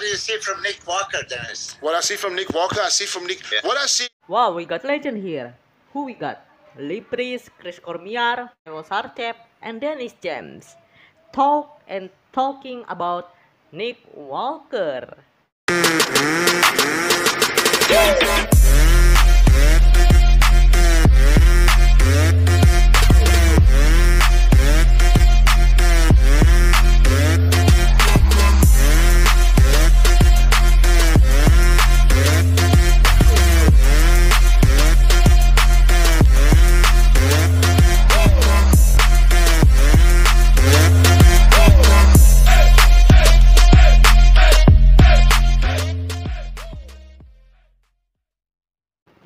do you see from Nick Walker, Dennis? What I see from Nick Walker, I see from Nick. Yeah. What I see. Wow, we got legend here. Who we got? Libris, Chris Cormier, Milos Sarcev, and Dennis James. Talking about Nick Walker.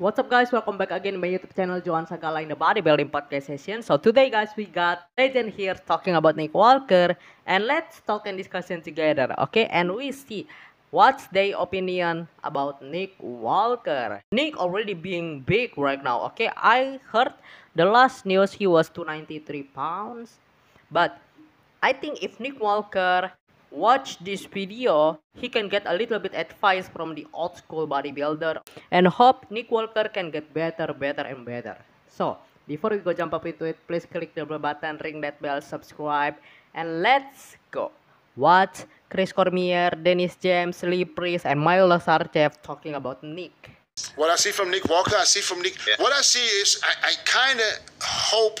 What's up guys, welcome back again in my YouTube channel Joan Sagala in the Bodybuilding Podcast session. So today guys, we got legend here talking about Nick Walker, and let's talk and discussion together, okay? And we see what's their opinion about Nick Walker. Nick already being big right now, okay? I heard the last news he was 293 pounds, but I think if Nick Walker watch this video, he can get a little bit advice from the old school bodybuilder, and hope Nick Walker can get better and better. So before we go jump up into it, please click the bell button, ring that bell, subscribe, and let's go watch Chris Cormier, Dennis James, Libris, and Milos Sarcev talking about Nick. What I see from Nick Walker, I see from Nick. Yeah. What I see is I kind of hope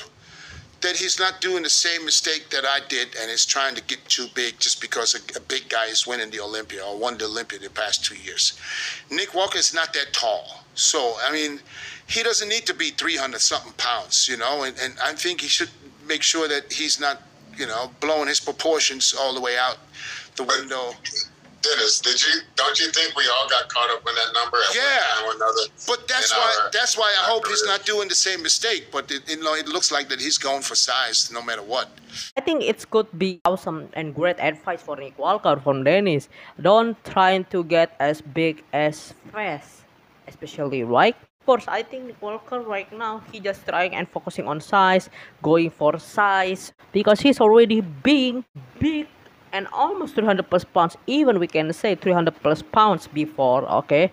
that he's not doing the same mistake that I did and is trying to get too big just because a big guy is winning the Olympia or won the Olympia the past 2 years. Nick Walker is not that tall. So, I mean, he doesn't need to be 300-something pounds, you know, and I think he should make sure that he's not, you know, blowing his proportions all the way out the window. Dennis, don't you think we all got caught up in that number at one time or another? But that's why I hope he's not doing the same mistake. But it looks like that he's going for size no matter what. I think it could be awesome and great advice for Nick Walker from Dennis. Don't try to get as big as fast, especially right. Of course, I think Nick Walker right now he just trying and focusing on size, going for size because he's already big and almost 300 plus pounds, even we can say 300 plus pounds before, okay?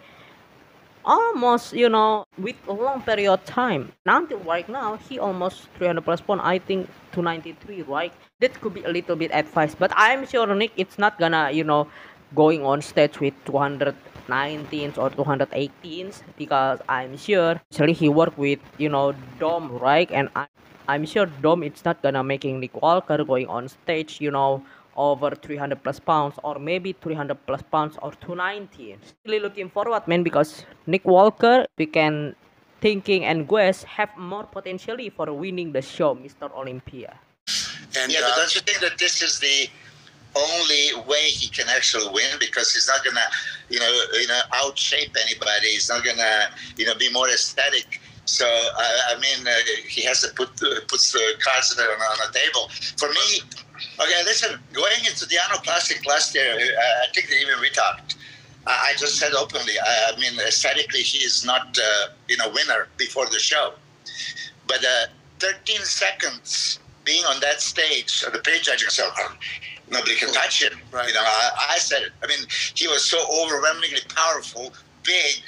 Almost, you know, with a long period of time. Until right now, he almost 300 plus pounds, I think 293, right? That could be a little bit advice, but I'm sure Nick, it's not gonna, you know, going on stage with 219s or 218s, because I'm sure, actually he worked with, you know, Dom, right? And I'm sure Dom, it's not gonna making Nick Walker going on stage, you know, over 300 plus pounds or maybe 300 plus pounds or 290. Really looking forward, man, because Nick Walker, we can thinking and guess have more potentially for winning the show, Mr. Olympia. And yeah, but don't you think that this is the only way he can actually win? Because he's not gonna, you know, outshape anybody. He's not gonna, you know, be more aesthetic. So I mean, he has to puts the cards on the table. For me, okay, listen. Going into the Arnold Classic last year, I think that even we talked. I just said openly. I mean, aesthetically, he is not, you know, winner before the show. But 13 seconds being on that stage, the pre-judging, so nobody can touch him. Right. You know, I said it. I mean, he was so overwhelmingly powerful, big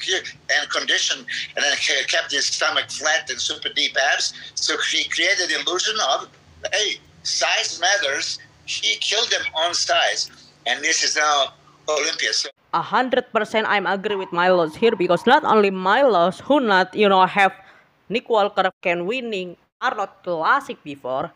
and conditioned, and then kept his stomach flat and super deep abs. So he created the illusion of, hey, size matters. He killed them on size, and this is now Olympia. 100% I'm agree with Milos here, because not only Milos who not, you know, have Nick Walker can winning Arnold Classic before.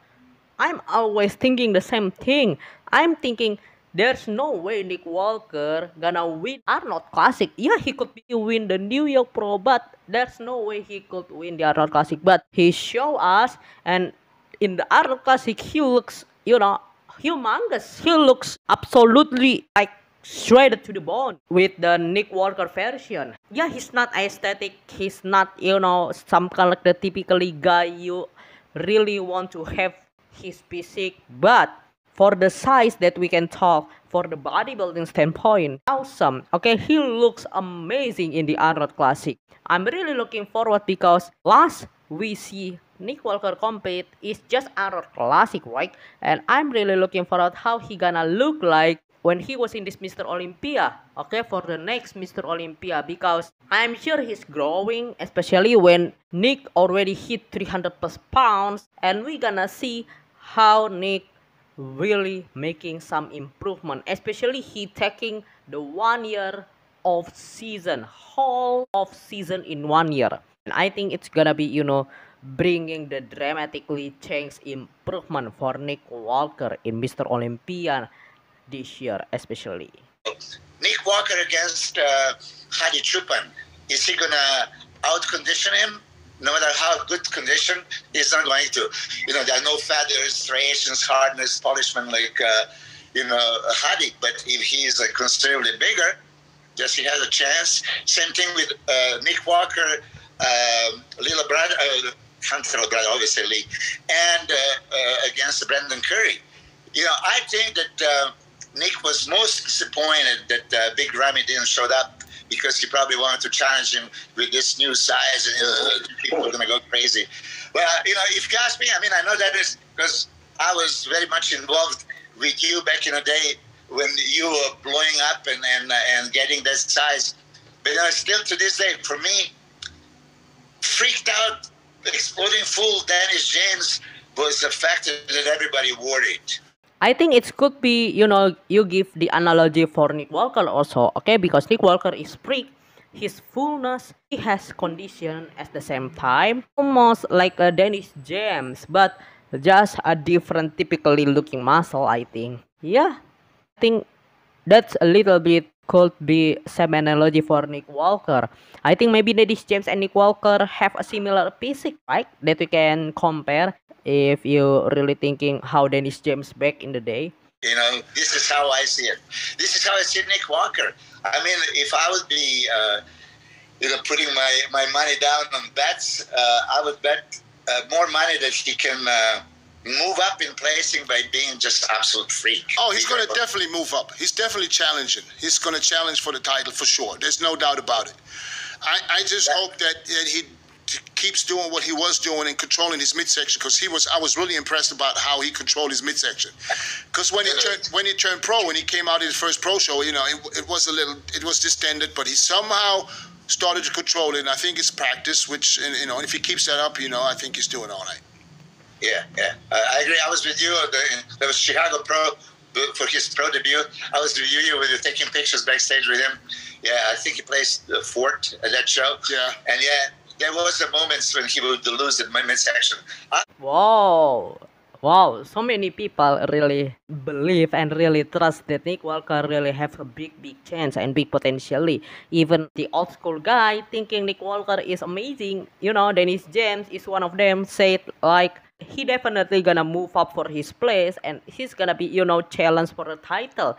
I'm always thinking the same thing. I'm thinking there's no way Nick Walker gonna win Arnold Classic. Yeah, he could win the New York Pro, but there's no way he could win the Arnold Classic. But he show us, and in the Arnold Classic, he looks, you know, humongous. He looks absolutely like shredded to the bone with the Nick Walker version. Yeah, he's not aesthetic. He's not, you know, some kind of like the typically guy you really want to have his physique. But for the size that we can talk, for the bodybuilding standpoint, awesome. Okay, he looks amazing in the Arnold Classic. I'm really looking forward because last we see Nick Walker compete is just Arnold Classic, right? And I'm really looking forward how he gonna look like when he was in this Mr. Olympia, okay, for the next Mr. Olympia, because I'm sure he's growing, especially when Nick already hit 300 plus pounds, and we're gonna see how Nick really making some improvement, especially he taking the 1 year off season, whole off season in 1 year. And I think it's gonna be, bringing the dramatically change improvement for Nick Walker in Mr. Olympia this year, especially. Nick Walker against Hadi Chupan, is he gonna outcondition him? No matter how good condition, he's not going to. There are no feathers, striations, hardness, polishment like Hadi. But if he's considerably bigger, yes, he has a chance. Same thing with Nick Walker, little brother, Hunter brother, obviously, and against Brendan Curry. I think that Nick was most disappointed that Big Ramy didn't show up, because he probably wanted to challenge him with this new size, and people are going to go crazy. Well, if you ask me, I know that is because I was very much involved with you back in the day when you were blowing up and getting that size. But still to this day, for me, freaked out, exploding full Dennis James was a factor that everybody worried. I think it could be, you give the analogy for Nick Walker also, okay? Because Nick Walker is freak, his fullness, he has condition at the same time, almost like a Dennis James, but just a different typically looking muscle, I think. Yeah, I think that's a little bit could be same analogy for Nick Walker. I think maybe Dennis James and Nick Walker have a similar physique, right? That we can compare if you really thinking how Dennis James back in the day. This is how I see it. This is how I see Nick Walker. If I would be, putting my money down on bets, I would bet more money that he can move up in placing by being just absolute freak. Oh, he's going to definitely move up. He's definitely challenging. He's going to challenge for the title for sure. There's no doubt about it. I just hope that he keeps doing what he was doing and controlling his midsection, because I was really impressed about how he controlled his midsection. Because when he turned pro, when he came out in his first pro show, it was distended, but he somehow started to control it. And I think it's practice, which if he keeps that up, I think he's doing all right. Yeah. I agree. I was with you. There was Chicago Pro for his pro debut. I was with you. We were taking pictures backstage with him. Yeah, I think he placed fourth at that show. Yeah. And there was a moments when he would lose the midsection. Wow, so many people really believe and really trust that Nick Walker really have a big chance and big potentially. Even the old school guy thinking Nick Walker is amazing, Dennis James is one of them, said like he definitely gonna move up for his place and he's gonna be, challenged for the title.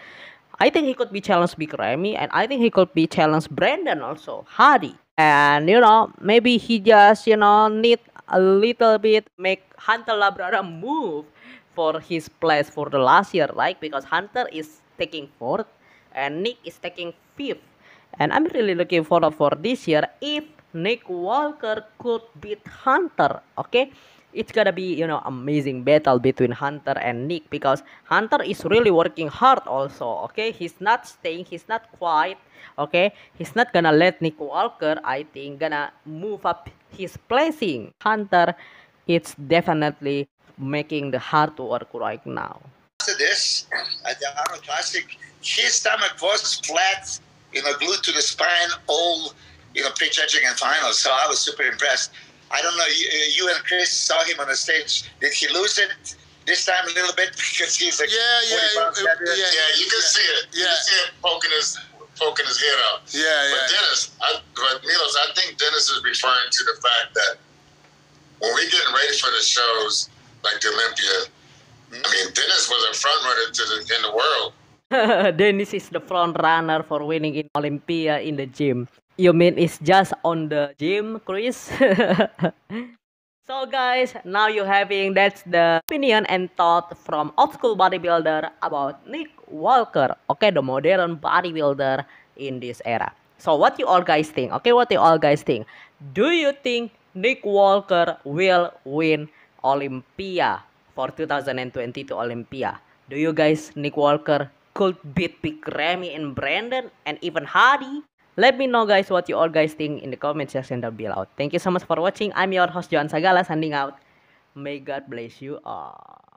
I think he could be challenged Big Ramy, and I think he could be challenged Brandon also, Hadi. And maybe he just need a little bit make Hunter Labrada move for his place for the last year, right? Because Hunter is taking fourth and Nick is taking fifth. And I'm really looking forward for this year if Nick Walker could beat Hunter, okay? It's gonna be, amazing battle between Hunter and Nick, because Hunter is really working hard also, okay? He's not staying, he's not quiet, okay? He's not gonna let Nick Walker, I think, gonna move up his placing. Hunter, it's definitely making the hard work right now. After this, at the Arnold Classic, his stomach was flat, glued to the spine, all, pre-judging and finals. So I was super impressed. I don't know, you and Chris saw him on the stage. Did he lose it this time a little bit? Because he's like, you can see it. Yeah. You can see it poking his head out. Yeah. But Milos, I think Dennis is referring to the fact that when we're getting ready for the shows, like the Olympia, Dennis was a front runner in the world. Dennis is the front runner for winning in Olympia in the gym. You mean it's just on the gym, Chris? So guys, now you having that's the opinion and thought from old school bodybuilder about Nick Walker, okay, the modern bodybuilder in this era. So what you all guys think? Okay, what you all guys think? Do you think Nick Walker will win Olympia for 2022 Olympia? Do you guys Nick Walker could beat Big Remy and Brandon and even Hardy? Let me know guys what you all guys think in the comment section down below. Thank you so much for watching. I'm your host Joan Sagala signing out. May God bless you all.